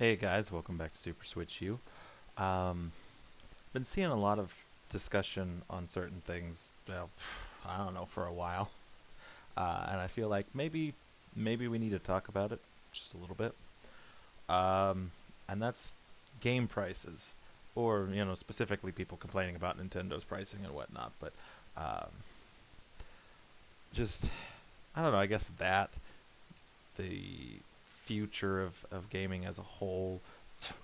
Hey guys, welcome back to Super Switch U. Um, been seeing a lot of discussion on certain things. Well, I don't know, for a while, and I feel like maybe we need to talk about it just a little bit. Um, and that's game prices, or specifically people complaining about Nintendo's pricing and whatnot. But um, just I don't know. I guess that the future of gaming as a whole,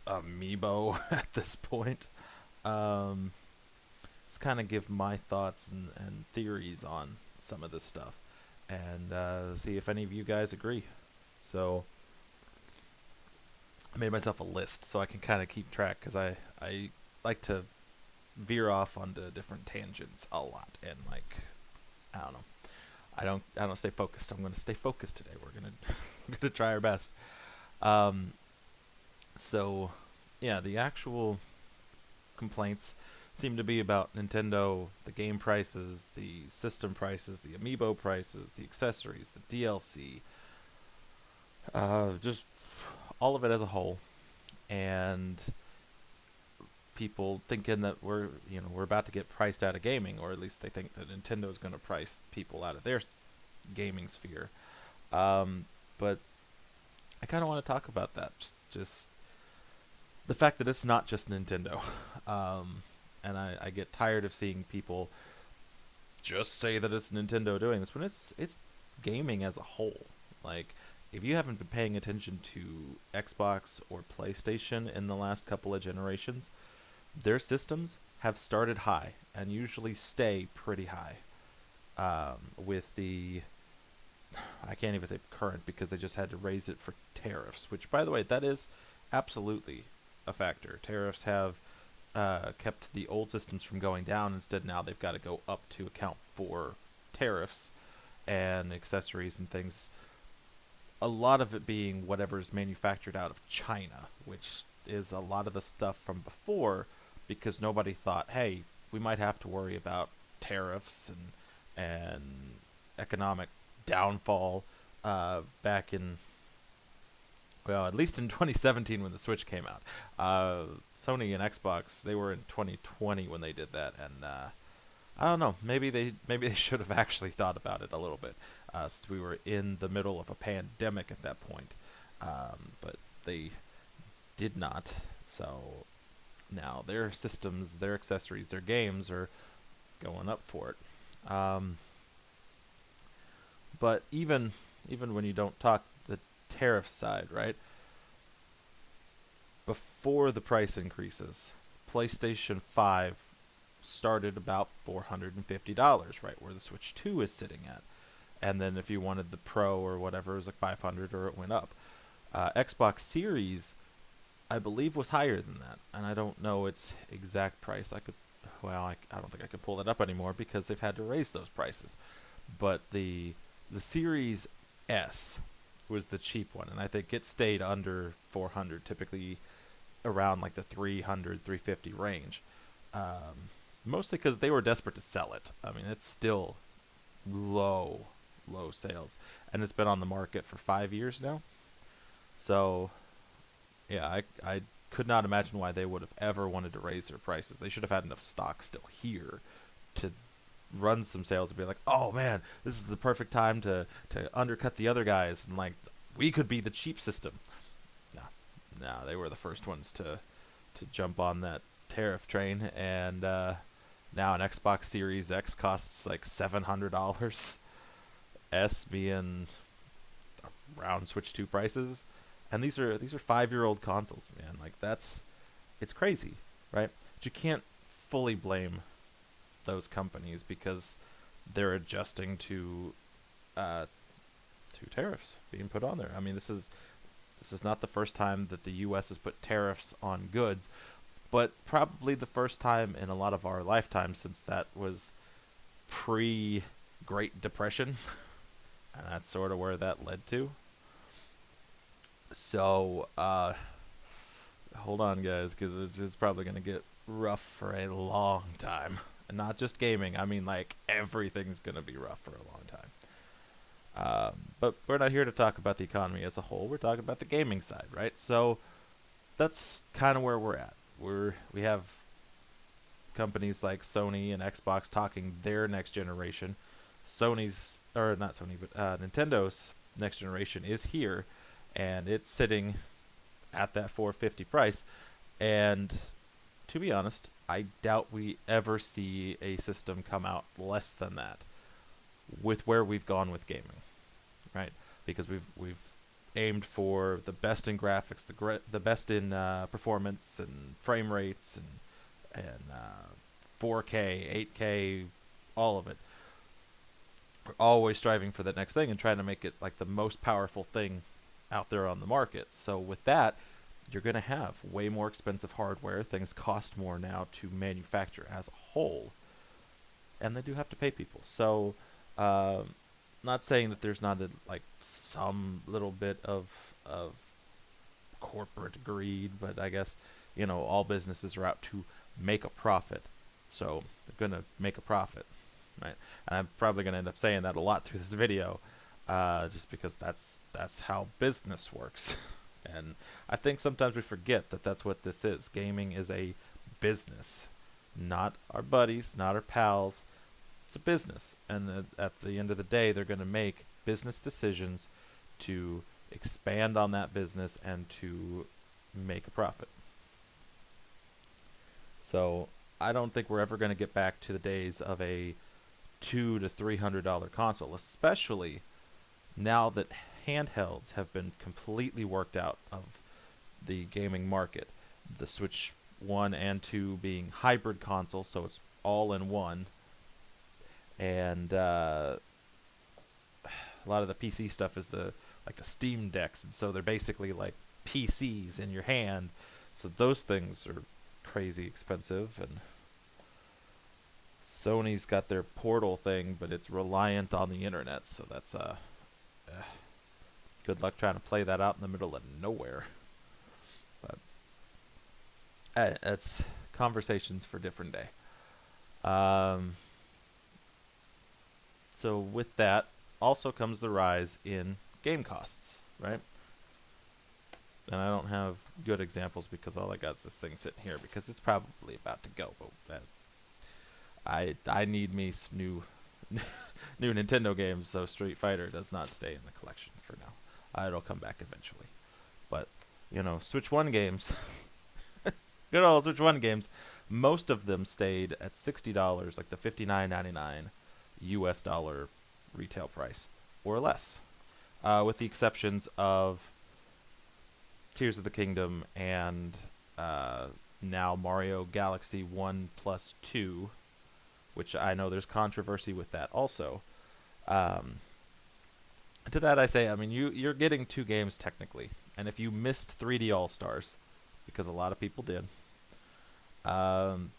amiibo at this point. Um, just kind of give my thoughts and theories on some of this stuff, and see if any of you guys agree. So I made myself a list so I can kind of keep track because I like to veer off onto different tangents a lot, and like I don't know. I don't stay focused. I'm going to stay focused today. We're gonna we're gonna try our best. Um, so yeah, the actual complaints seem to be about Nintendo, the game prices, the system prices, the amiibo prices, the accessories, the DLC, just all of it as a whole, and people thinking that we're about to get priced out of gaming, or at least they think that Nintendo is going to price people out of their gaming sphere. But I kind of want to talk about that. Just the fact that it's not just Nintendo. And I get tired of seeing people just say that it's Nintendo doing this when it's gaming as a whole. Like, if you haven't been paying attention to Xbox or PlayStation in the last couple of generations, their systems have started high and usually stay pretty high. With the I can't even say current because they just had to raise it for tariffs, which, by the way, that is absolutely a factor. Tariffs have kept the old systems from going down. Instead, now they've got to go up to account for tariffs and accessories and things. A lot of it being whatever's manufactured out of China, which is a lot of the stuff from before, because nobody thought, hey, we might have to worry about tariffs and economic downfall back in, well, at least in 2017 when the Switch came out. Sony and Xbox, they were in 2020 when they did that, and I don't know. Maybe they should have actually thought about it a little bit, since we were in the middle of a pandemic at that point. But they did not. So now their systems, their accessories, their games are going up for it. But even when you don't talk the tariff side, right? Before the price increases, PlayStation 5 started about $450, right where the Switch 2 is sitting at. And then if you wanted the Pro or whatever, it was like 500 or it went up. Xbox Series, I believe, was higher than that. And I don't know its exact price. I don't think I can pull that up anymore because they've had to raise those prices. But the Series S was the cheap one, and I think it stayed under 400, typically around like the 300, 350 range. Mostly because they were desperate to sell it. I mean, it's still low, low sales, and it's been on the market for 5 years now. So, yeah, I could not imagine why they would have ever wanted to raise their prices. They should have had enough stock still here to run some sales and be like, oh man, this is the perfect time to undercut the other guys, and like we could be the cheap system. No, no, they were the first ones to jump on that tariff train, and now an Xbox Series X costs like $700, S being around Switch 2 prices, and these are 5-year-old consoles, man. Like it's crazy, right? But you can't fully blame those companies because they're adjusting to tariffs being put on there. I mean, this is not the first time that the U.S. has put tariffs on goods, but probably the first time in a lot of our lifetime since that was pre Great Depression, and that's sort of where that led to. So, hold on, guys, because it's probably going to get rough for a long time. And not just gaming. I mean, like, everything's going to be rough for a long time. But we're not here to talk about the economy as a whole. We're talking about the gaming side, right? So, that's kind of where we're at. We have companies like Sony and Xbox talking their next generation. Sony's, or not Sony, but Nintendo's next generation is here, and it's sitting at that 450 price. And to be honest, I doubt we ever see a system come out less than that with where we've gone with gaming, right? Because we've aimed for the best in graphics, the best in performance and frame rates and 4K, 8K, all of it. We're always striving for the next thing and trying to make it like the most powerful thing out there on the market. So with that, you're going to have way more expensive hardware. Things cost more now to manufacture as a whole, and they do have to pay people. So, not saying that there's not like some little bit of corporate greed, but I guess all businesses are out to make a profit. So they're going to make a profit, right? And I'm probably going to end up saying that a lot through this video, just because that's how business works. And I think sometimes we forget that that's what this is. Gaming is a business, not our buddies, not our pals. It's a business, and at the end of the day, they're going to make business decisions to expand on that business and to make a profit. So I don't think we're ever going to get back to the days of a $200 to $300 console, especially now that handhelds have been completely worked out of the gaming market. The Switch 1 and 2 being hybrid consoles, so it's all in one. And a lot of the PC stuff is the Steam Decks, and so they're basically like PCs in your hand. So those things are crazy expensive, and Sony's got their Portal thing, but it's reliant on the internet, so that's good luck trying to play that out in the middle of nowhere. But it's conversations for a different day. So with that also comes the rise in game costs, right? And I don't have good examples because all I got is this thing sitting here because it's probably about to go. But I need me some new new Nintendo games, so Street Fighter does not stay in the collection for now. It'll come back eventually. But, Switch 1 games, good old Switch 1 games, most of them stayed at $60, like the $59.99 US dollar retail price, or less. With the exceptions of Tears of the Kingdom and now Mario Galaxy 1 plus 2, which I know there's controversy with that also. To that I say, you're getting two games technically, and if you missed 3D All-Stars, because a lot of people did,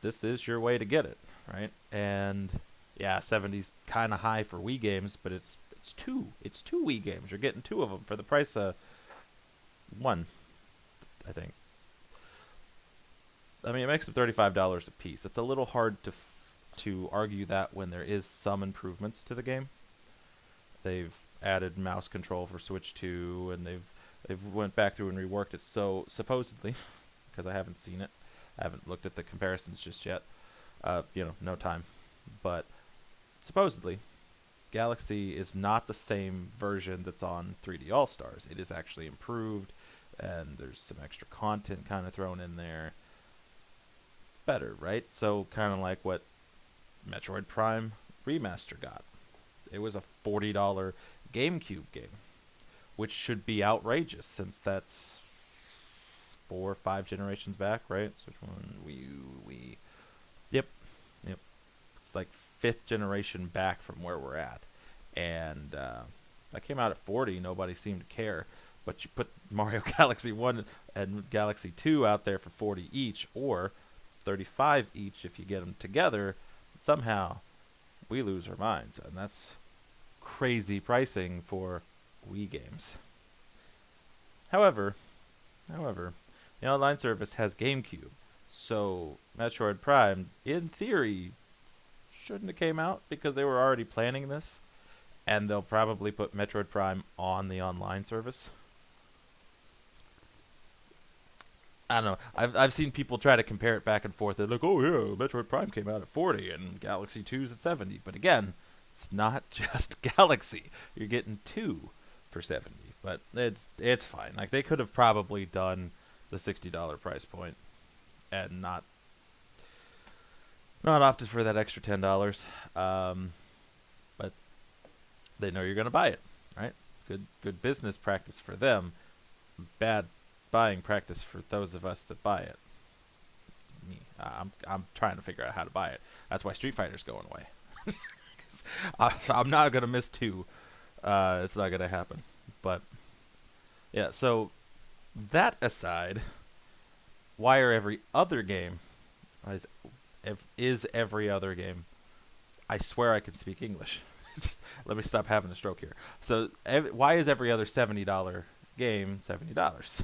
this is your way to get it, right? And yeah, 70's kind of high for Wii games, but it's two Wii games. You're getting two of them for the price of one, I think. It makes them $35 a piece. It's a little hard to argue that when there is some improvements to the game. They've added mouse control for Switch 2, and they've went back through and reworked it. So supposedly, because I haven't seen it, I haven't looked at the comparisons just yet. No time. But supposedly, Galaxy is not the same version that's on 3D All-Stars. It is actually improved, and there's some extra content kind of thrown in there. Better, right? So kind of like what Metroid Prime Remaster got. It was a $40 GameCube game, which should be outrageous since that's 4 or 5 generations back, right? Switch 1, Wii. Yep. It's like 5th generation back from where we're at. And that came out at 40. Nobody seemed to care. But you put Mario Galaxy 1 and Galaxy 2 out there for 40 each, or 35 each if you get them together, somehow we lose our minds. And that's crazy pricing for Wii games. However, the online service has GameCube, so Metroid Prime, in theory, shouldn't have came out because they were already planning this, and they'll probably put Metroid Prime on the online service. I don't know. I've seen people try to compare it back and forth. They're like, oh yeah, Metroid Prime came out at 40 and Galaxy 2's at 70. But again, it's not just Galaxy. You're getting two for 70. But it's fine. Like they could have probably done the $60 price point and not opted for that extra $10. But they know you're gonna buy it, right? Good business practice for them. Bad buying practice for those of us that buy it. Me, I'm trying to figure out how to buy it. That's why Street Fighter's going away. I'm not gonna miss two. It's not gonna happen. But yeah, so that aside, why are every other game is every other game? I swear I can speak English. Let me stop having a stroke here. So why is every other $70 game $70?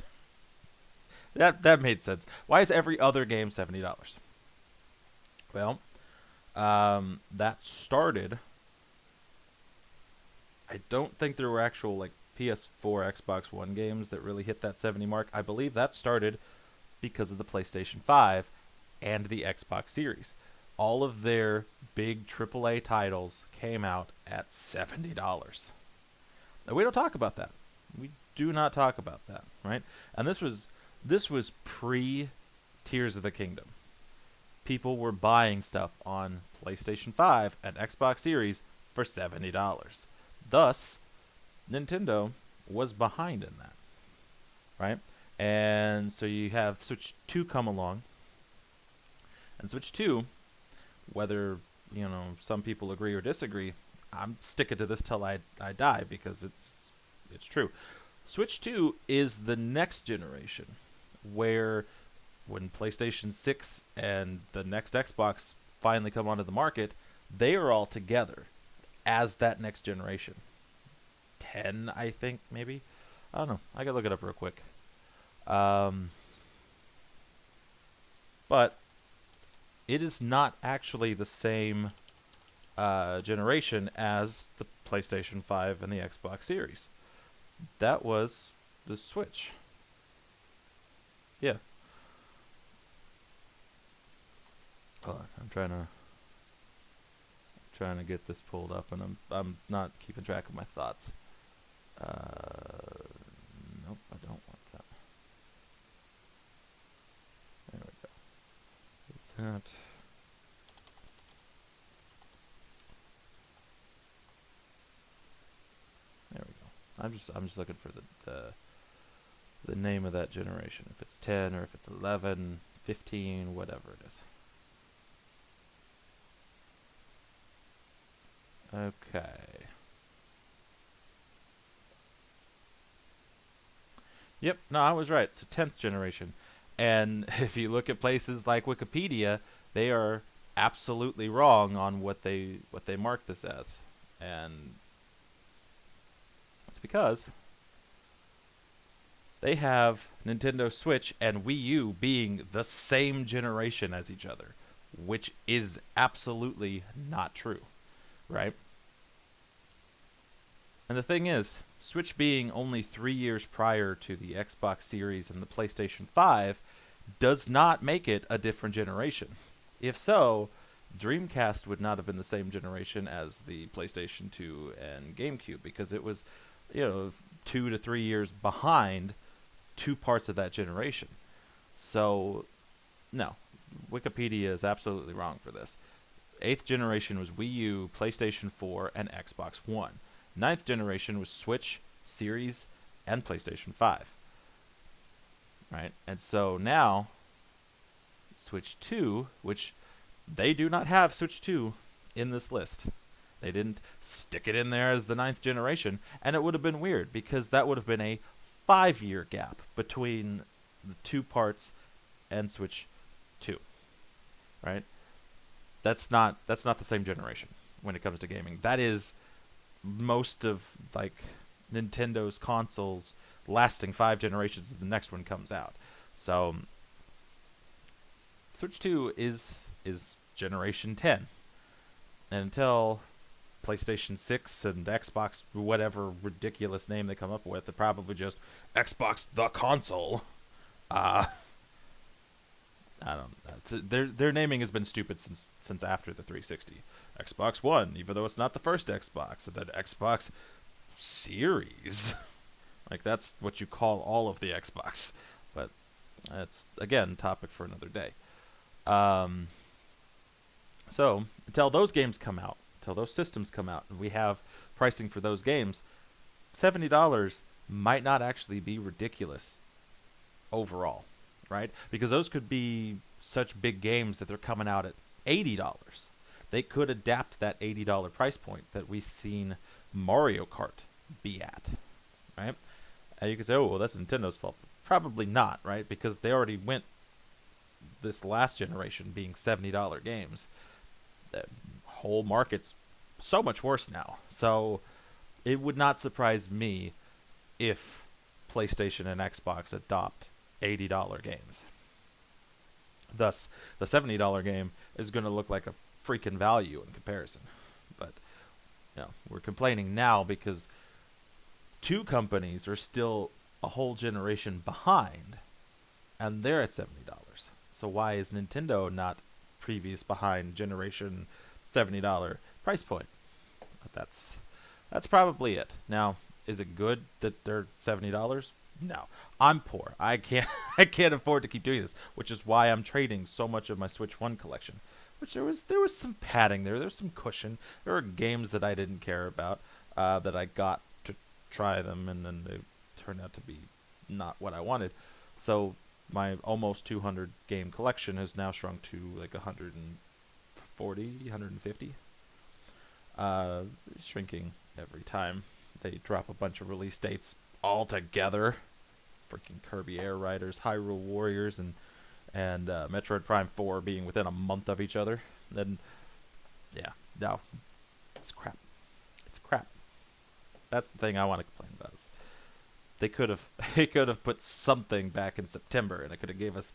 That made sense. Why is every other game $70? Well, that started. I don't think there were actual like PS4, Xbox One games that really hit that 70 mark. I believe that started because of the PlayStation 5 and the Xbox Series. All of their big AAA titles came out at $70. Now, we don't talk about that. We do not talk about that, right? And this was pre Tears of the Kingdom. People were buying stuff on PlayStation 5 and Xbox Series for $70. Thus, Nintendo was behind in that, right? And so you have Switch 2 come along. And Switch 2, whether, some people agree or disagree, I'm sticking to this till I die because it's true. Switch 2 is the next generation where when PlayStation 6 and the next Xbox finally come onto the market, they are all together as that next generation. 10, I think, maybe. I don't know. I gotta look it up real quick. But it is not actually the same generation as the PlayStation 5 and the Xbox Series. That was the Switch. Yeah. Hold on, I'm trying to get this pulled up, and I'm not keeping track of my thoughts. Nope, I don't want that. There we go. That. There we go. I'm just looking for the name of that generation. If it's 10 or if it's 11, 15, whatever it is. Okay. Yep, no, I was right. So 10th generation. And if you look at places like Wikipedia, they are absolutely wrong on what they mark this as. And it's because they have Nintendo Switch and Wii U being the same generation as each other, which is absolutely not true, right? And the thing is, Switch being only 3 years prior to the Xbox Series and the PlayStation 5 does not make it a different generation. If so, Dreamcast would not have been the same generation as the PlayStation 2 and GameCube because it was, 2 to 3 years behind two parts of that generation. So, no, Wikipedia is absolutely wrong for this. 8th generation was Wii U, PlayStation 4, and Xbox One. 9th generation was Switch, Series, and PlayStation 5. Right? And so now, Switch 2, which they do not have Switch 2 in this list. They didn't stick it in there as the 9th generation, and it would have been weird because that would have been a 5-year gap between the two parts and Switch 2. Right? That's not the same generation when it comes to gaming. That is most of like Nintendo's consoles lasting 5 generations and the next one comes out. So Switch 2 is generation 10. And until PlayStation 6 and Xbox, whatever ridiculous name they come up with, they're probably just Xbox the console. I don't know. Their naming has been stupid since after the 360. Xbox One, even though it's not the first Xbox, and then Xbox Series. Like that's what you call all of the Xbox. But that's again topic for another day. Um, so until those games come out, until those systems come out, and we have pricing for those games, $70 might not actually be ridiculous overall, right? Because those could be such big games that they're coming out at $80. They could adapt that $80 price point that we've seen Mario Kart be at, right? And you could say, oh, well, that's Nintendo's fault. Probably not, right? Because they already went this last generation being $70 games. The whole market's so much worse now. So it would not surprise me if PlayStation and Xbox adopt $80 games. Thus, the $70 game is going to look like a freaking value in comparison. But we're complaining now because two companies are still a whole generation behind, and they're at $70. So why is Nintendo not previous behind generation $70 price point? But that's probably it. Now, is it good that they're $70? No. I'm poor. I can't I can't afford to keep doing this, which is why I'm trading so much of my Switch 1 collection. Which there was some padding there. There's some cushion. There were games that I didn't care about that I got to try them, and then they turned out to be not what I wanted. So my almost 200 game collection has now shrunk to like 140, 150. Shrinking every time they drop a bunch of release dates all together. Freaking Kirby Air Riders, Hyrule Warriors, and Metroid Prime 4 being within a month of each other. Then, yeah, no, it's crap. It's crap. That's the thing I want to complain about. Is they could have put something back in September, and it could have gave us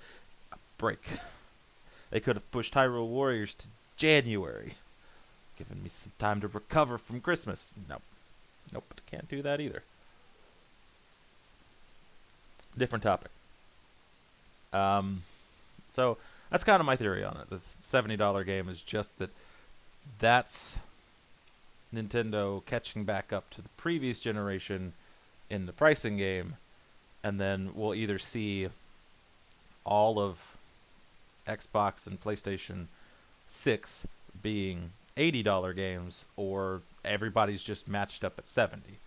a break. They could have pushed Hyrule Warriors to January, giving me some time to recover from Christmas. Nope, can't do that either. Different topic. So that's kind of my theory on it. This $70 game is just that's Nintendo catching back up to the previous generation in the pricing game, and then we'll either see all of Xbox and PlayStation 6 being $80 games, or everybody's just matched up at 70,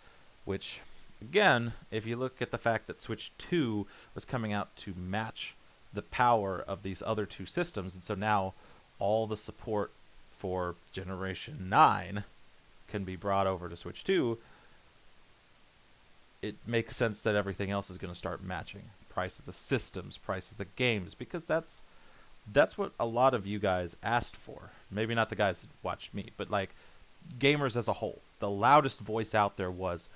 which again, if you look at the fact that Switch 2 was coming out to match the power of these other two systems, and so now all the support for Generation 9 can be brought over to Switch 2, it makes sense that everything else is going to start matching. Price of the systems, price of the games, because that's what a lot of you guys asked for. Maybe not the guys that watched me, but like gamers as a whole. The loudest voice out there was,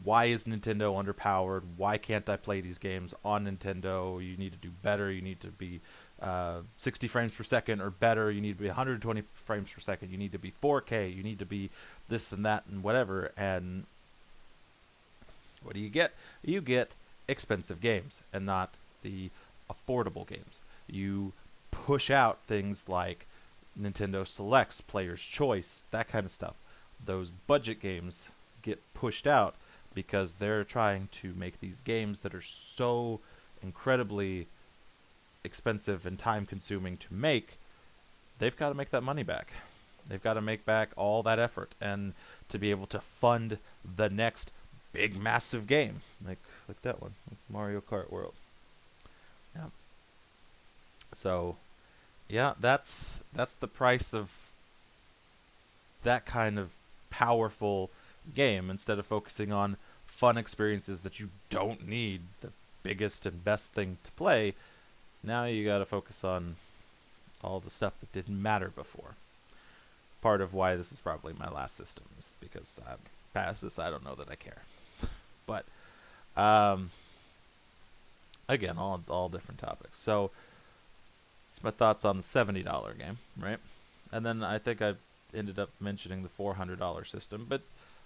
why is Nintendo underpowered? Why can't I play these games on Nintendo? You need to do better. You need to be 60 frames per second or better. You need to be 120 frames per second. You need to be 4K. You need to be this and that and whatever. And what do you get? You get expensive games and not the affordable games. You push out things like Nintendo Selects, Player's Choice, that kind of stuff. Those budget games get pushed out because they're trying to make these games that are so incredibly expensive and time consuming to make. They've got to make that money back. They've got to make back all that effort, and to be able to fund the next big massive game like that one, like Mario Kart World. Yeah. So yeah, that's the price of that kind of powerful game, instead of focusing on fun experiences that you don't need the biggest and best thing to play. Now you got to focus on all the stuff that didn't matter before. Part of why this is probably my last system is because I'm past this. I don't know that I care. But again, all different topics. So it's my thoughts on the $70 game, right? And then I think I ended up mentioning the $400 system, but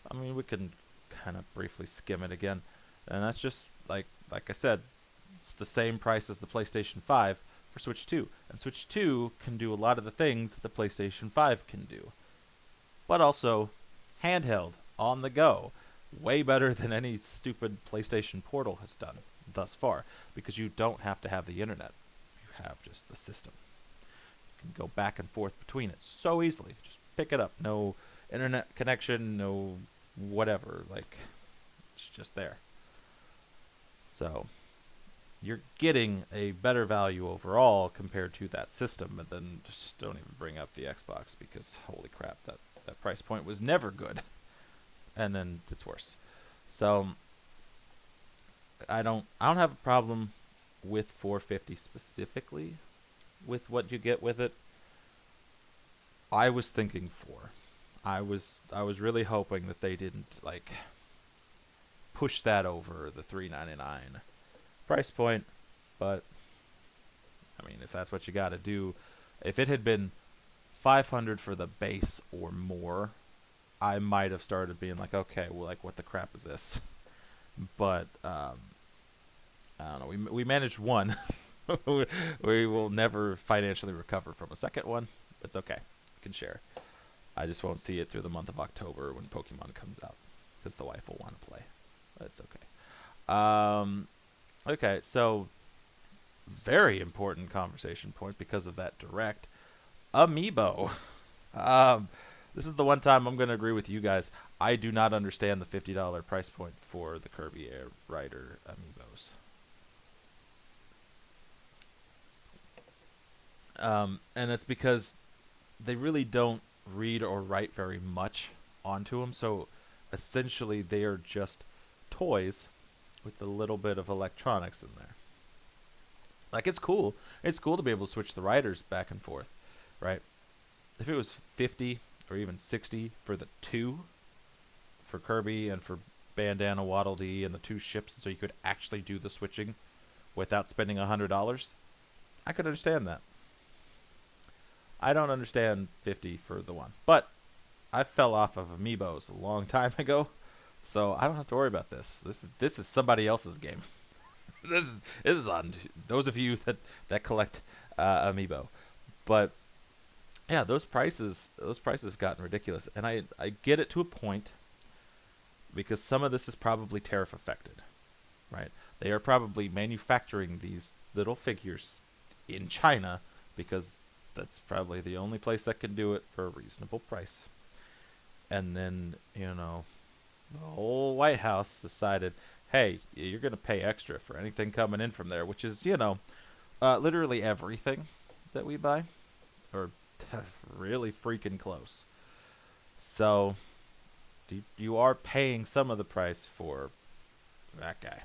I mean, we can kind of briefly skim it again. And that's just like I said, it's the same price as the PlayStation 5 for Switch 2. And Switch 2 can do a lot of the things that the PlayStation 5 can do, but also handheld, on the go. Way better than any stupid PlayStation Portal has done thus far, because you don't have to have the internet. You have just the system. You can go back and forth between it so easily. Just pick it up. No internet connection, no whatever. Like, it's just there. So, you're getting a better value overall compared to that system, and then just don't even bring up the Xbox, because holy crap, that price point was never good. And then it's worse. So I don't have a problem with 450 specifically with what you get with it. I was thinking 4. I was really hoping that they didn't like push that over the $399 price point, but I mean, if that's what you got to do, if it had been $500 for the base or more, I might have started being like, okay, well, like, what the crap is this? But I don't know. We managed one. We will never financially recover from a second one. It's okay. We can share. I just won't see it through the month of October when Pokemon comes out, because the wife will want to play. That's okay. Okay, so very important conversation point because of that direct. Amiibo. This is the one time I'm going to agree with you guys. I do not understand the $50 price point for the Kirby Air Rider Amiibos. And it's because they really don't read or write very much onto them. So essentially they are just toys with a little bit of electronics in there. Like, it's cool. It's cool to be able to switch the riders back and forth, right? If it was 50 or even 60 for the 2 for Kirby and for Bandana Waddle Dee and the 2 ships, so you could actually do the switching without spending $100, I could understand that. I don't understand 50 for the 1, but I fell off of Amiibos a long time ago, so I don't have to worry about this. This is somebody else's game. This is on those of you that collect Amiibo. But yeah, those prices have gotten ridiculous, and I get it to a point, because some of this is probably tariff affected, right? They are probably manufacturing these little figures in China, because that's probably the only place that can do it for a reasonable price. And then, the whole White House decided, hey, you're going to pay extra for anything coming in from there, which is, literally everything that we buy, or really freaking close. So you are paying some of the price for that guy.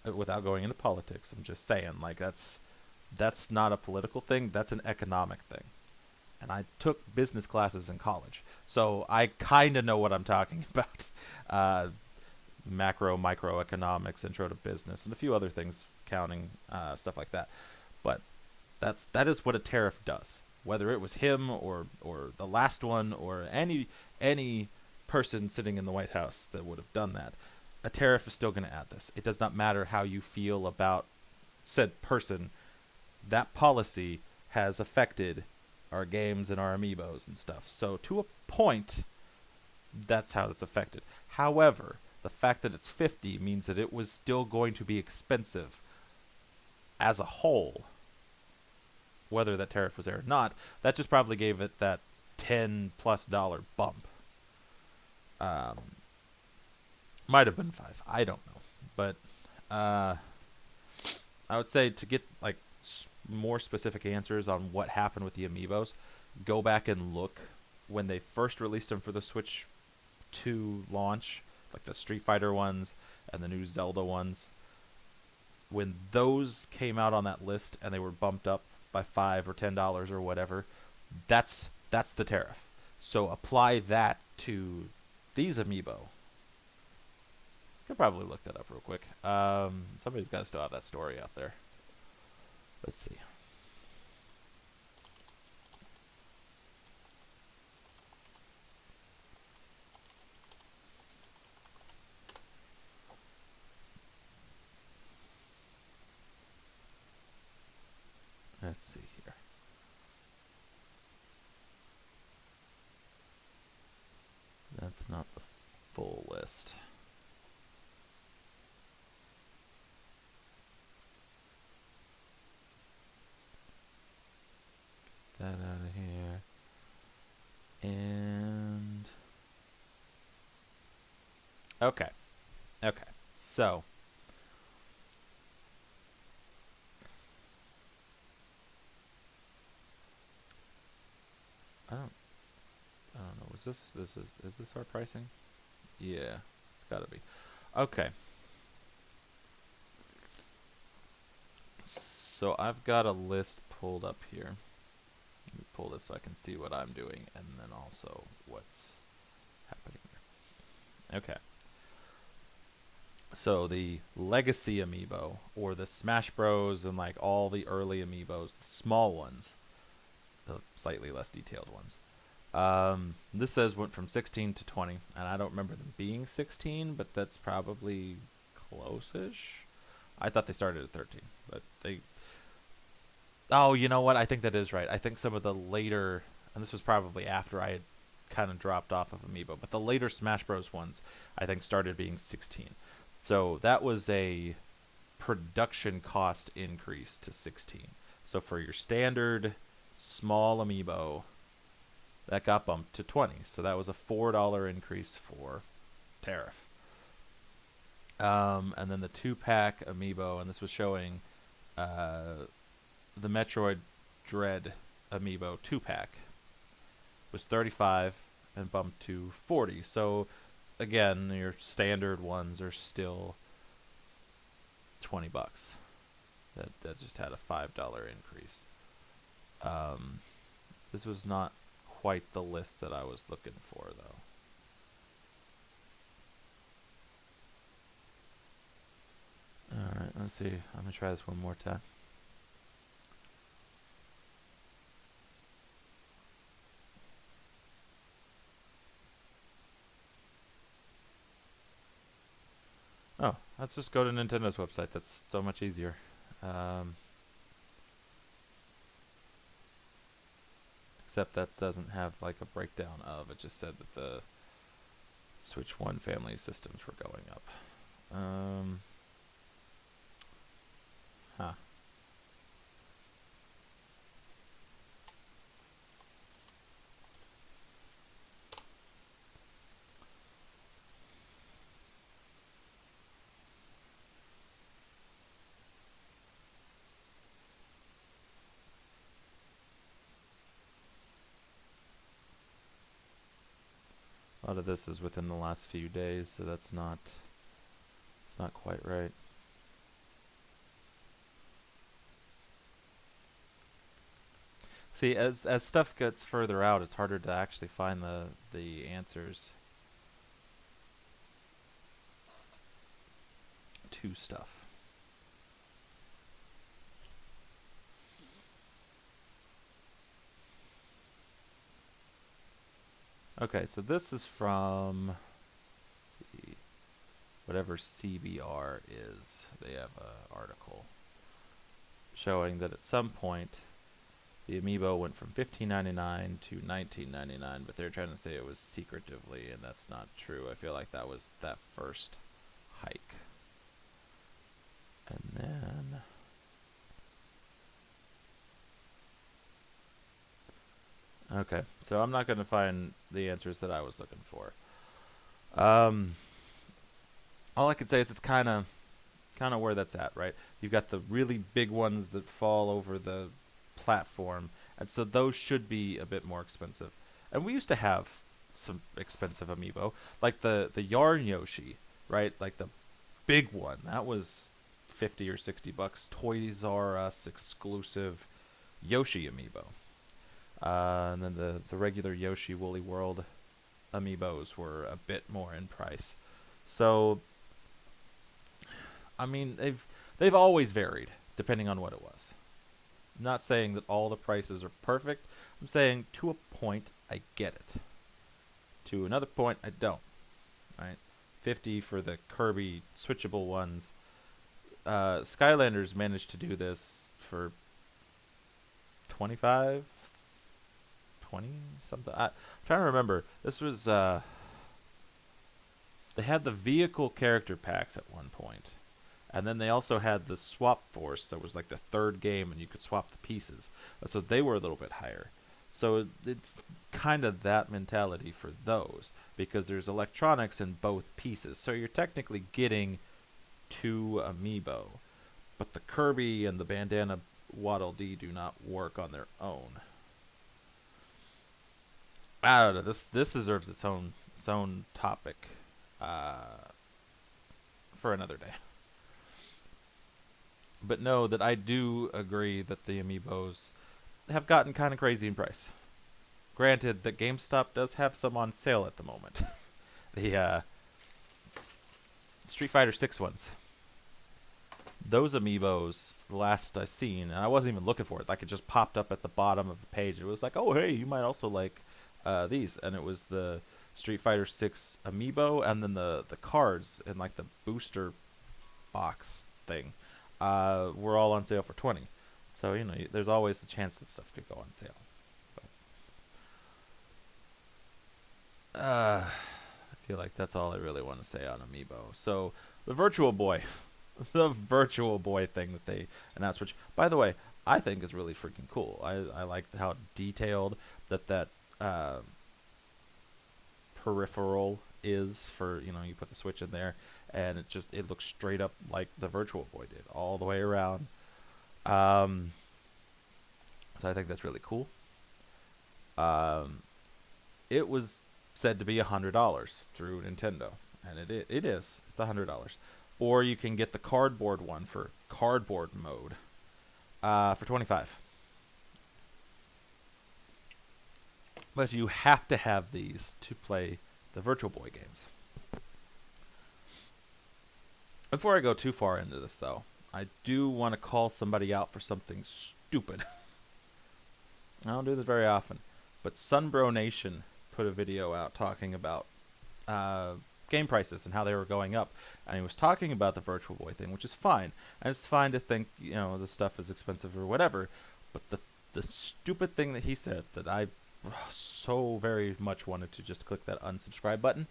Without going into politics, I'm just saying, like, that's not a political thing, that's an economic thing. And I took business classes in college, so I kind of know what I'm talking about. Macro, microeconomics, intro to business, and a few other things, counting, stuff like that. But that is what a tariff does. Whether it was him or the last one or any person sitting in the White House that would have done that, a tariff is still going to add this. It does not matter how you feel about said person. That policy has affected our games and our amiibos and stuff. So to a point, that's how it's affected. However, the fact that it's 50 means that it was still going to be expensive as a whole, whether that tariff was there or not. That just probably gave it that $10+ bump. Might have been 5. I don't know. But I would say, to get like more specific answers on what happened with the amiibos, go back and look when they first released them for the Switch 2 launch, like the Street Fighter ones and the new Zelda ones. When those came out on that list and they were bumped up by $5 or $10 or whatever, that's the tariff. So apply that to these amiibo. Could probably look that up real quick. Somebody's got to still have that story out there. Let's see. Let's see here. That's not the full list. Get that out of here. And okay. Okay. So I don't know. Is this our pricing? Yeah, it's got to be. Okay. So I've got a list pulled up here. Let me pull this so I can see what I'm doing and then also what's happening there. Okay. So the Legacy Amiibo, or the Smash Bros. And like all the early Amiibos, the small ones, the slightly less detailed ones. This says went from 16 to 20, and I don't remember them being 16, but that's probably close-ish. I thought they started at 13, but they... Oh, you know what? I think that is right. I think some of the later, and this was probably after I had kind of dropped off of Amiibo, but the later Smash Bros. Ones, I think, started being 16. So that was a production cost increase to 16. So for your standard small Amiibo, that got bumped to 20. So that was a $4 increase for tariff. And then the 2-pack Amiibo, and this was showing the Metroid Dread Amiibo 2-pack was 35 and bumped to 40. So again, your standard ones are still $20. That just had a $5 increase. This was not quite the list that I was looking for, though. Alright, let's see. I'm going to try this one more time. Oh, let's just go to Nintendo's website. That's so much easier. Except that doesn't have like a breakdown of. It just said that the Switch 1 family systems were going up. Huh. A lot of this is within the last few days, so it's not quite right. See, as stuff gets further out, it's harder to actually find the answers to stuff. Okay, so this is from, let's see, whatever CBR is. They have an article showing that at some point the Amiibo went from $15.99 to $19.99, but they're trying to say it was secretively, and that's not true. I feel like that was that first hike. And then okay, so I'm not going to find the answers that I was looking for. All I can say is it's kind of where that's at, right? You've got the really big ones that fall over the platform, and so those should be a bit more expensive. And we used to have some expensive Amiibo, like the Yarn Yoshi, right? Like the big one that was $50 or $60. Toys R Us exclusive Yoshi Amiibo. And then the regular Yoshi Woolly World Amiibos were a bit more in price. So, I mean, they've always varied depending on what it was. I'm not saying that all the prices are perfect. I'm saying to a point I get it. To another point I don't. Right? 50 for the Kirby switchable ones. Skylanders managed to do this for 25, 20 something. I'm trying to remember. This was they had the vehicle character packs at one point. And then they also had the swap force that was like the third game and you could swap the pieces. So they were a little bit higher. So it's kind of that mentality for those because there's electronics in both pieces. So you're technically getting two amiibo. But the Kirby and the Bandana Waddle Dee do not work on their own. I don't know. This deserves its own topic for another day. But know that I do agree that the amiibos have gotten kind of crazy in price. Granted that GameStop does have some on sale at the moment. The Street Fighter 6 ones. Those amiibos, last I seen, and I wasn't even looking for it. Like it just popped up at the bottom of the page. It was like, oh hey, you might also like these, and it was the Street Fighter 6 amiibo, and then the cards in like the booster box thing were all on sale for 20. So there's always the chance that stuff could go on sale. But, I feel like that's all I really want to say on amiibo. So the Virtual Boy. The Virtual Boy thing that they announced, which, by the way, I think is really freaking cool. I like how detailed that peripheral is for, you put the Switch in there, and it looks straight up like the Virtual Boy did, all the way around. So I think that's really cool. It was said to be $100 through Nintendo, and it is. It's $100. Or you can get the cardboard one for cardboard mode for $25. But you have to have these to play the Virtual Boy games. Before I go too far into this, though, I do want to call somebody out for something stupid. I don't do this very often, but Sunbro Nation put a video out talking about game prices and how they were going up, and he was talking about the Virtual Boy thing, which is fine, and it's fine to think the stuff is expensive or whatever, but the stupid thing that he said that I so very much wanted to just click that unsubscribe button.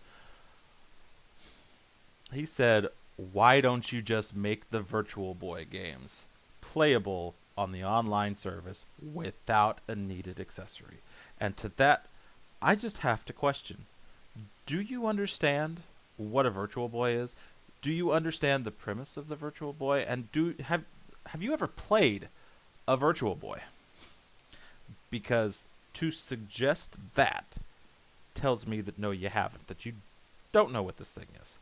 He said, why don't you just make the Virtual Boy games playable on the online service without a needed accessory? And to that, I just have to question, do you understand what a Virtual Boy is? Do you understand the premise of the Virtual Boy? And have you ever played a Virtual Boy? Because to suggest that tells me that no, you haven't, that you don't know what this thing is.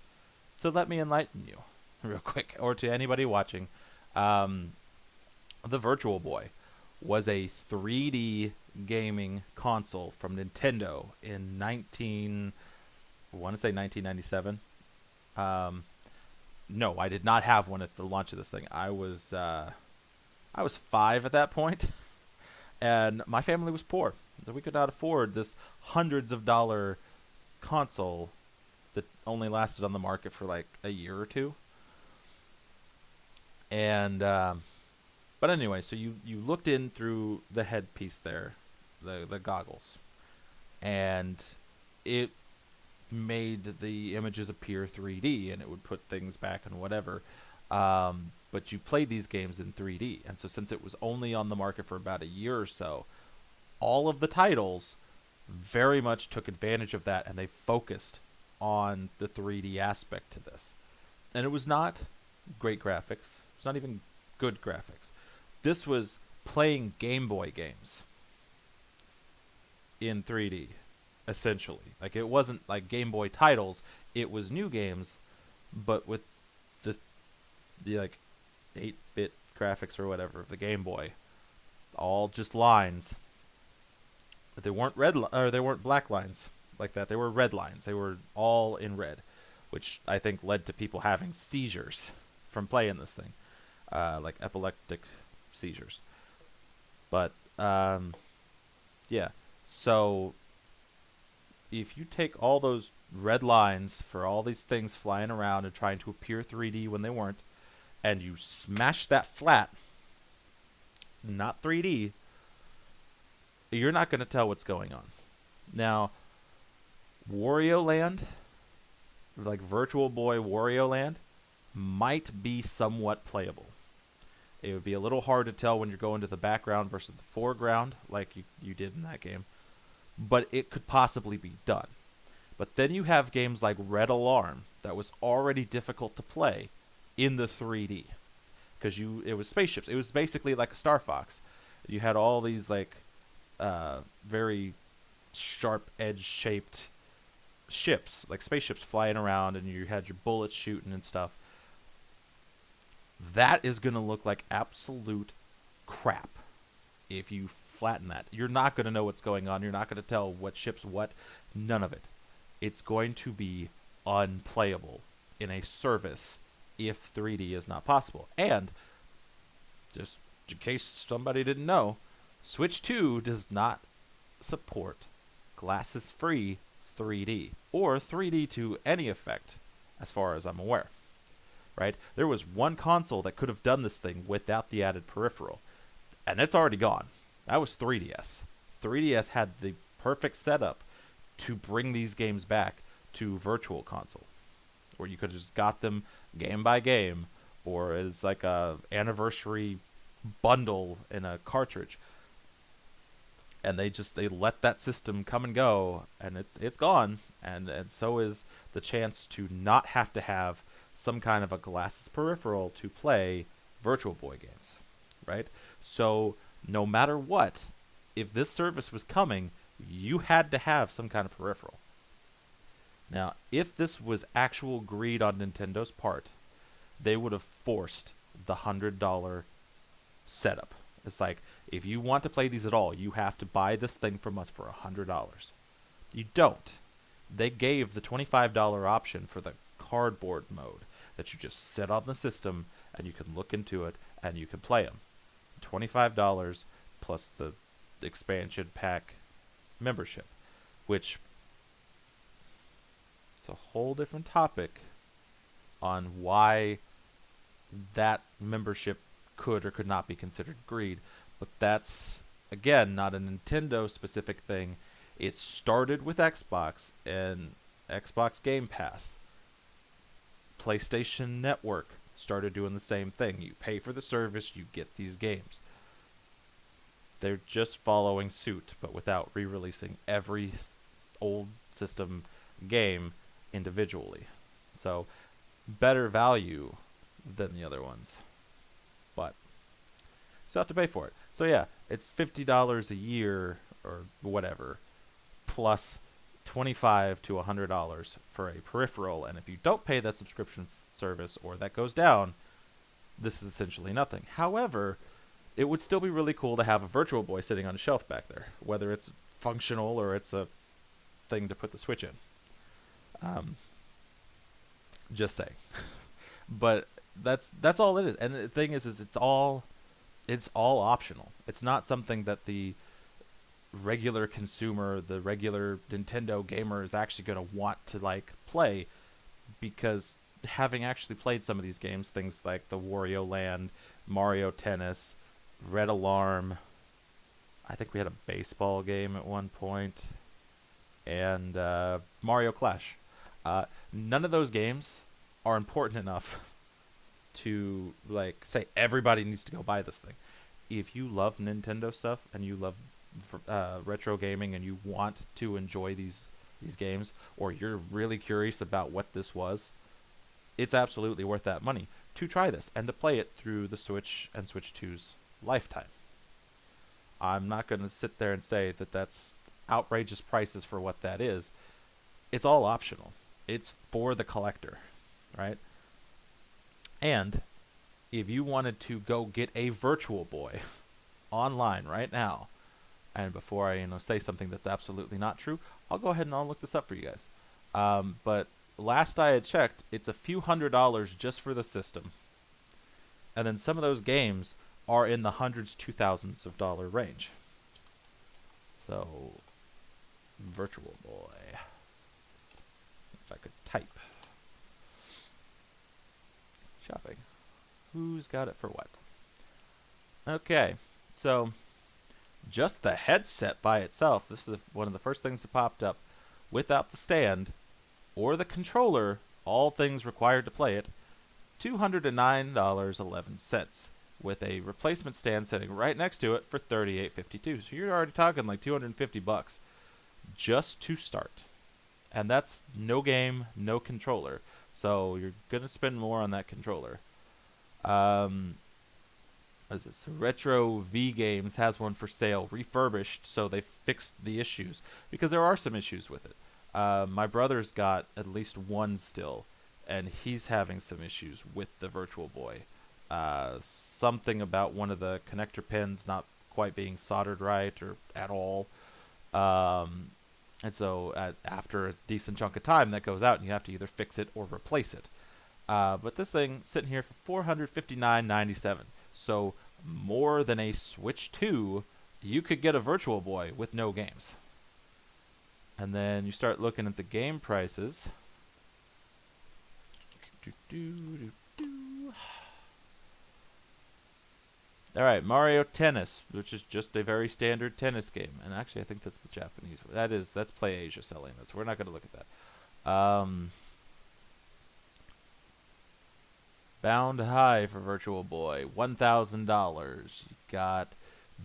So let me enlighten you real quick, or to anybody watching. The Virtual Boy was a 3D gaming console from Nintendo in I want to say 1997. No, I did not have one at the launch of this thing. I was 5 at that point, and my family was poor. So we could not afford this hundreds of dollar console that only lasted on the market for like a year or two. And but anyway, so you looked in through the headpiece there, the goggles, and it made the images appear 3D, and it would put things back and whatever. But you played these games in 3D, and so since it was only on the market for about a year or so, all of the titles very much took advantage of that, and they focused on the 3D aspect to this. And it was not great graphics. It's not even good graphics. This was playing Game Boy games in 3D, essentially. Like, it wasn't like Game Boy titles. It was new games, but with the like 8-bit graphics or whatever of the Game Boy. All just lines. But they weren't they weren't black lines like that. They were red lines. They were all in red, which I think led to people having seizures from playing this thing, like epileptic seizures. But yeah, so if you take all those red lines for all these things flying around and trying to appear 3D when they weren't, and you smash that flat, not 3D, You're not going to tell what's going on. Now, Wario Land, like Virtual Boy Wario Land, might be somewhat playable. It would be a little hard to tell when you're going to the background versus the foreground, like you did in that game, but it could possibly be done. But then you have games like Red Alarm that was already difficult to play in the 3D because it was spaceships. It was basically like a Star Fox. You had all these like very sharp edge shaped ships, like spaceships flying around, and you had your bullets shooting and stuff. That is going to look like absolute crap if you flatten that. You're not going to know what's going on. You're not going to tell what ship's what. None of it. It's going to be unplayable in a service if 3D is not possible. And, just in case somebody didn't know, Switch 2 does not support glasses-free 3D or 3D to any effect, as far as I'm aware. Right? There was one console that could have done this thing without the added peripheral, and it's already gone. That was 3DS. 3DS had the perfect setup to bring these games back to Virtual Console, where you could have just got them game by game, or as like a anniversary bundle in a cartridge. And they let that system come and go, and it's gone, and so is the chance to not have to have some kind of a glasses peripheral to play Virtual Boy games, right? So no matter what, if this service was coming, you had to have some kind of peripheral. Now, if this was actual greed on Nintendo's part, they would have forced the $100 setup. It's like, if you want to play these at all, you have to buy this thing from us for $100. You don't. They gave the $25 option for the cardboard mode that you just sit on the system and you can look into it and you can play them. $25 plus the expansion pack membership, which it's a whole different topic on why that membership could or could not be considered greed. But that's, again, not a Nintendo specific thing. It started with Xbox and Xbox Game Pass. PlayStation Network started doing the same thing. You pay for the service, you get these games. They're just following suit, but without re-releasing every old system game individually. So, better value than the other ones. But you still have to pay for it. So yeah, it's $50 a year or whatever, plus $25 to $100 for a peripheral. And if you don't pay that subscription service or that goes down, this is essentially nothing. However, it would still be really cool to have a Virtual Boy sitting on a shelf back there, whether it's functional or it's a thing to put the Switch in. Just say. But that's all it is. And the thing is it's all optional. It's not something that the regular consumer, the regular Nintendo gamer is actually going to want to like play, because having actually played some of these games, things like the Wario Land, Mario Tennis, Red Alarm, I think we had a baseball game at one point, and Mario Clash. None of those games are important enough to like say everybody needs to go buy this thing. If you love Nintendo stuff and you love retro gaming and you want to enjoy these games, or you're really curious about what this was, it's absolutely worth that money to try this and to play it through the Switch and Switch 2's lifetime. I'm not going to sit there and say that that's outrageous prices for what that is. It's all optional. It's for the collector, right? And if you wanted to go get a Virtual Boy online right now, and before I say something that's absolutely not true, I'll go ahead and I'll look this up for you guys. But last I had checked, it's a few $100s just for the system. And then some of those games are in the hundreds to thousands of dollar range. So, Virtual Boy. If I could type. Shopping. Who's got it for what? Okay, so just the headset by itself, this is one of the first things that popped up, without the stand or the controller, all things required to play it, $209.11, with a replacement stand sitting right next to it for $38.52. So you're already talking like $250 just to start. And that's no game, no controller. So you're going to spend more on that controller. What is it? So Retro V Games has one for sale, refurbished, so they fixed the issues. Because there are some issues with it. My brother's got at least one still, and he's having some issues with the Virtual Boy. Something about one of the connector pins not quite being soldered right or at all. And so after a decent chunk of time, that goes out, and you have to either fix it or replace it. But this thing sitting here for $459.97. So more than a Switch 2, you could get a Virtual Boy with no games. And then you start looking at the game prices. Alright, Mario Tennis, which is just a very standard tennis game. And actually, I think that's the Japanese one. That's Play Asia selling this. We're not going to look at that. Bound High for Virtual Boy, $1,000. You got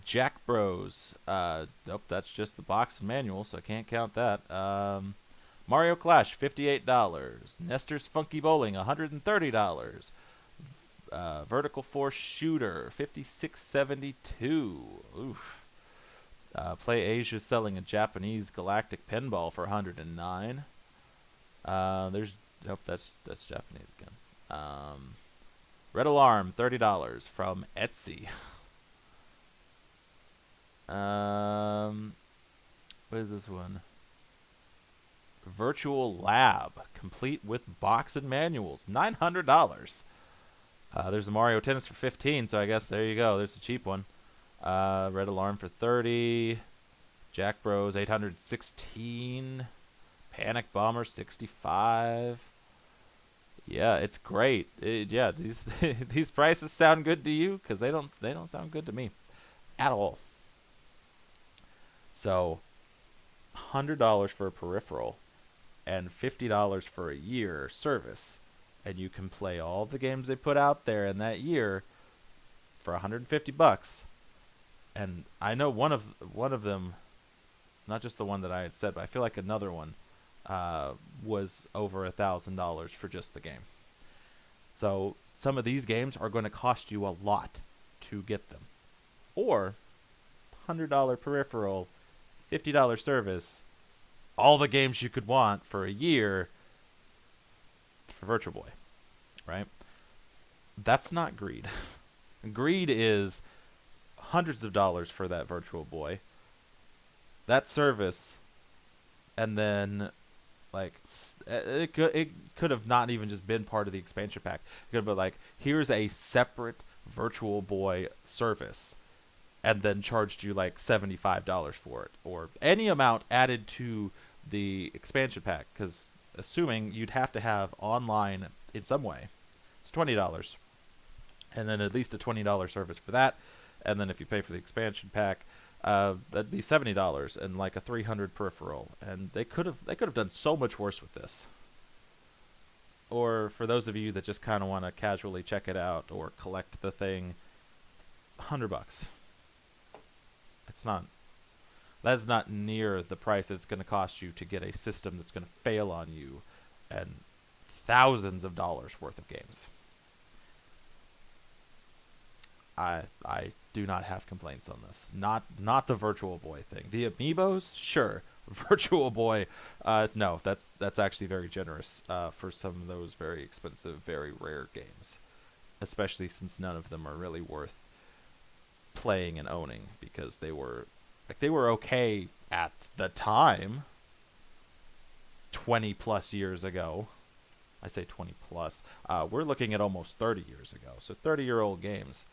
Jack Bros. Nope, that's just the box and manual, so I can't count that. Mario Clash, $58. Nestor's Funky Bowling, $130. Vertical Force Shooter, $56.72. Oof. Play Asia selling a Japanese Galactic Pinball for $109. Nope, that's Japanese again. Red Alarm, $30 from Etsy. What is this one? Virtual Lab, complete with box and manuals, $900. There's a Mario Tennis for $15, so I guess there you go. There's a cheap one. Red Alarm for $30. Jack Bros, $816. Panic Bomber, $65. Yeah, it's great. These these prices sound good to you, because they don't sound good to me at all. So, $100 for a peripheral and $50 for a year service, and you can play all the games they put out there in that year for $150. And I know one of them, not just the one that I had said, but I feel like another one was over $1,000 for just the game. So some of these games are going to cost you a lot to get them, or $100 peripheral, $50 service, all the games you could want for a year for Virtual Boy, right? That's not greed. Greed is hundreds of dollars for that Virtual Boy, that service, and then like it could have not even just been part of the expansion pack. It could have been like, here's a separate Virtual Boy service, and then charged you like $75 for it, or any amount added to the expansion pack, because assuming you'd have to have online in some way, it's $20, and then at least a $20 service for that, and then if you pay for the expansion pack, that'd be $70 and like a $300 peripheral, and they could have done so much worse with this. Or for those of you that just kind of want to casually check it out or collect the thing, $100. That's not near the price it's going to cost you to get a system that's going to fail on you, and thousands of dollars worth of games. I do not have complaints on this. Not the Virtual Boy thing. The amiibos, sure. Virtual Boy, no. That's actually very generous for some of those very expensive, very rare games, especially since none of them are really worth playing and owning, because they were okay at the time, 20 plus years ago. I say 20 plus. We're looking at almost 30 years ago. So 30-year-old games.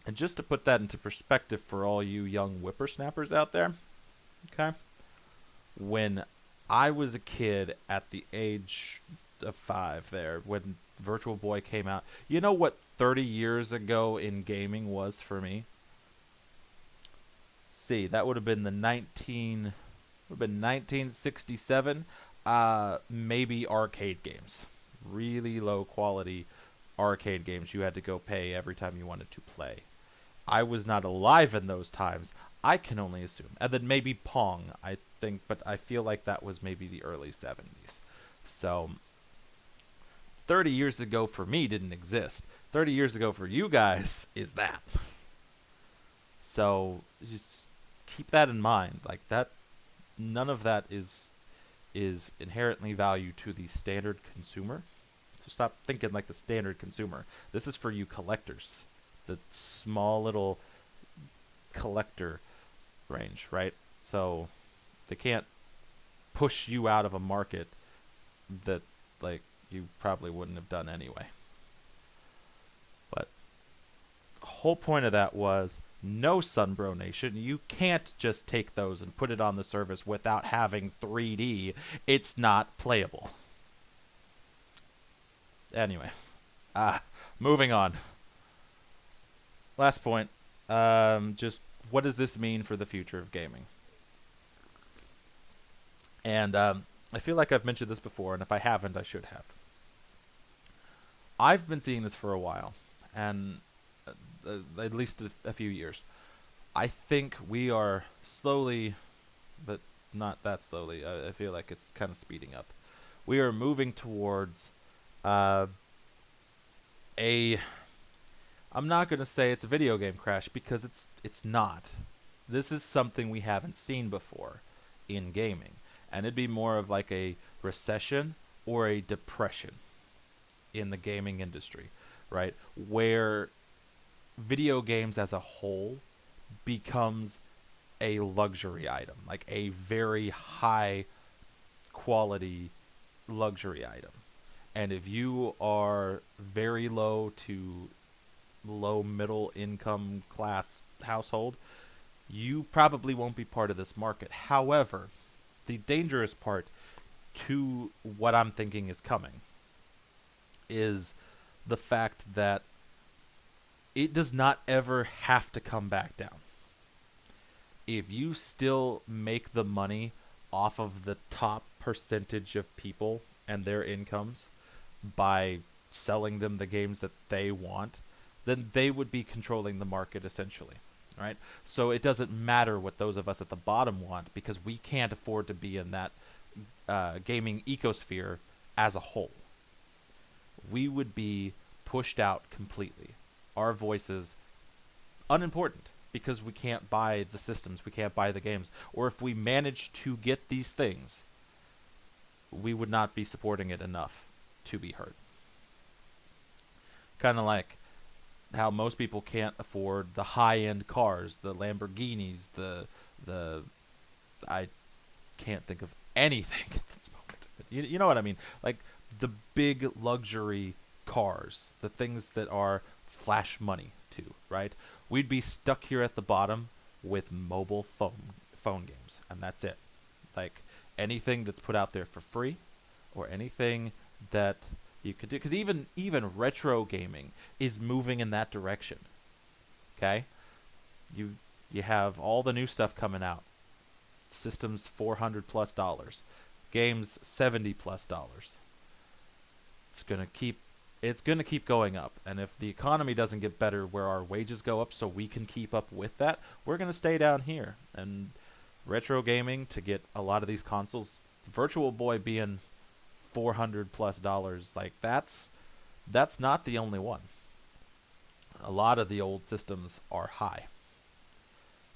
And just to put that into perspective for all you young whippersnappers out there, okay? When I was a kid at the age of 5 there, when Virtual Boy came out, you know what 30 years ago in gaming was for me? see, that would have been 1967. Maybe arcade games, really low quality arcade games. You had to go pay every time you wanted to play. I was not alive in those times. I can only assume. And then maybe Pong, I think, but I feel like that was maybe the early 70s. So 30 years ago for me didn't exist. 30 years ago for you guys is that. So just keep that in mind. Like that, none of that is inherently value to the standard consumer. So stop thinking like the standard consumer. This is for you collectors, the small little collector range, right? So they can't push you out of a market that like you probably wouldn't have done anyway. But the whole point of that was no, Sunbro Nation, you can't just take those and put it on the service without having 3D. It's not playable. Anyway, moving on. Last point. Just what does this mean for the future of gaming? And I feel like I've mentioned this before, and if I haven't, I should have. I've been seeing this for a while, and at least a few years. I think we are slowly, but not that slowly. I feel like it's kind of speeding up. We are moving towards a. I'm not gonna say it's a video game crash because it's not. This is something we haven't seen before in gaming, and it'd be more of like a recession or a depression in the gaming industry, right? Where video games as a whole becomes a luxury item, like a very high quality luxury item. And if you are very low to low middle income class household, you probably won't be part of this market. However, the dangerous part to what I'm thinking is coming is the fact that it does not ever have to come back down. If you still make the money off of the top percentage of people and their incomes by selling them the games that they want, then they would be controlling the market essentially, right? So it doesn't matter what those of us at the bottom want because we can't afford to be in that gaming ecosphere as a whole. We would be pushed out completely. Our voices unimportant because we can't buy the systems, we can't buy the games, or if we manage to get these things, we would not be supporting it enough to be heard. Kind of like how most people can't afford the high-end cars, the Lamborghinis, the I can't think of anything at this moment. But you know what I mean? Like the big luxury cars, the things that are flash money to, right? We'd be stuck here at the bottom with mobile phone games, and that's it. Like anything that's put out there for free, or anything that you could do, because even retro gaming is moving in that direction. Okay, you have all the new stuff coming out. Systems $400+, games $70+. It's gonna keep going up, and if the economy doesn't get better where our wages go up so we can keep up with that, we're gonna stay down here. And retro gaming, to get a lot of these consoles, Virtual Boy being $400+, like that's not the only one. A lot of the old systems are high,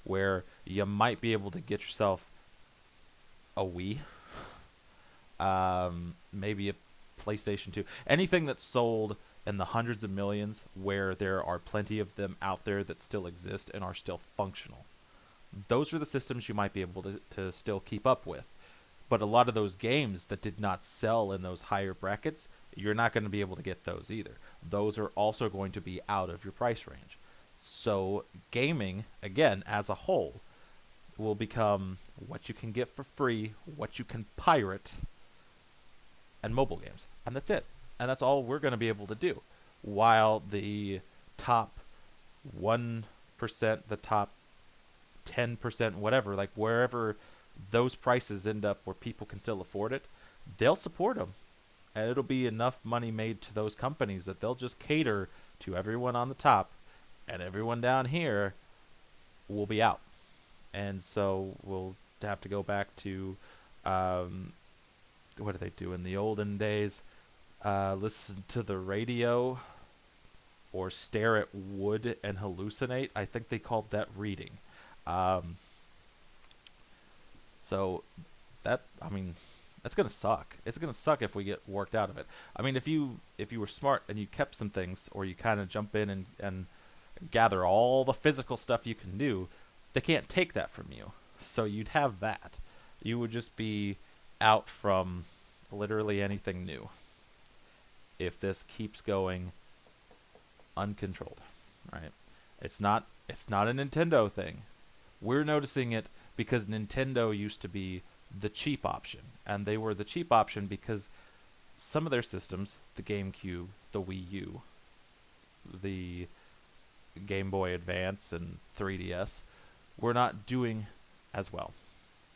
where you might be able to get yourself a Wii, maybe a PlayStation 2, anything that's sold in the hundreds of millions, where there are plenty of them out there that still exist and are still functional. Those are the systems you might be able to still keep up with. But a lot of those games that did not sell in those higher brackets, you're not going to be able to get those either. Those are also going to be out of your price range. So gaming, again, as a whole, will become what you can get for free, what you can pirate, and mobile games. And that's it. And that's all we're going to be able to do. While the top 1%, the top 10%, whatever, like wherever those prices end up where people can still afford it, they'll support them. And it'll be enough money made to those companies that they'll just cater to everyone on the top, and everyone down here will be out. And so we'll have to go back to what do they do in the olden days? Listen to the radio or stare at wood and hallucinate. I think they called that reading. Um, so that, I mean, that's gonna suck. It's gonna suck if we get worked out of it. I mean, if you were smart and you kept some things, or you kind of jump in and gather all the physical stuff you can do, they can't take that from you. So you'd have that. You would just be out from literally anything new if this keeps going uncontrolled, right? It's not a Nintendo thing. We're noticing it because Nintendo used to be the cheap option, and they were the cheap option because some of their systems, the GameCube, the Wii U, the Game Boy Advance, and 3DS, were not doing as well.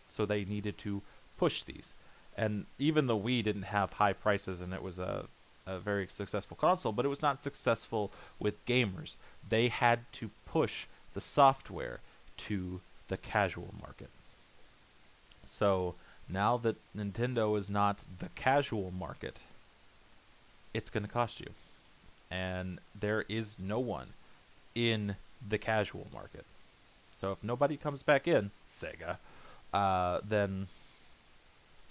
So they needed to push these. And even the Wii didn't have high prices, and it was a very successful console, but it was not successful with gamers. They had to push the software to the casual market. So now that Nintendo is not the casual market, it's going to cost you. And there is no one in the casual market. So if nobody comes back in, Sega, then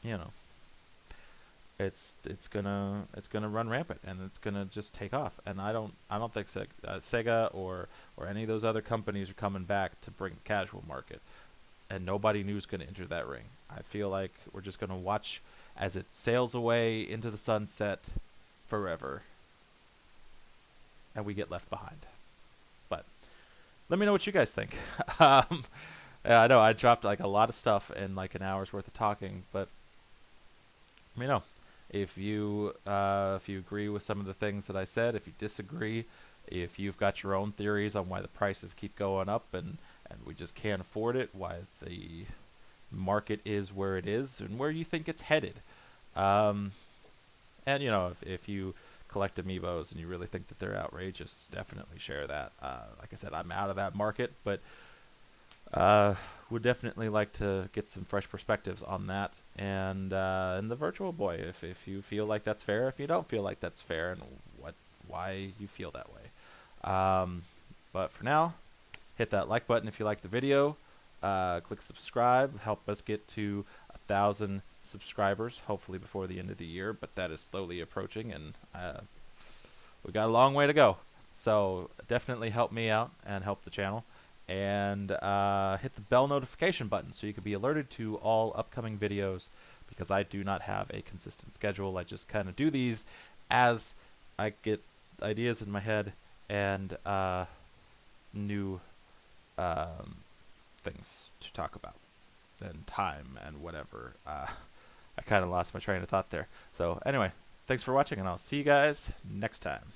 you know it's gonna run rampant, and it's gonna just take off. And I don't think Sega or any of those other companies are coming back to bring the casual market. And nobody new is going to enter that ring. I feel like we're just going to watch as it sails away into the sunset forever, and we get left behind. But let me know what you guys think. Yeah, I know I dropped like a lot of stuff in like an hour's worth of talking, but let me know if you agree with some of the things that I said. If you disagree, if you've got your own theories on why the prices keep going up and we just can't afford it, why the market is where it is, and where you think it's headed. And if you collect amiibos and you really think that they're outrageous, definitely share that. Like I said, I'm out of that market, but would definitely like to get some fresh perspectives on that. And the Virtual Boy, if you feel like that's fair, if you don't feel like that's fair, and why you feel that way. But for now, hit that like button if you like the video. Click subscribe. Help us get to 1,000 subscribers, hopefully before the end of the year. But that is slowly approaching, and we got a long way to go. So definitely help me out and help the channel. And hit the bell notification button so you can be alerted to all upcoming videos, because I do not have a consistent schedule. I just kind of do these as I get ideas in my head and new things to talk about, and time and whatever. I kind of lost my train of thought there. So anyway, thanks for watching, and I'll see you guys next time.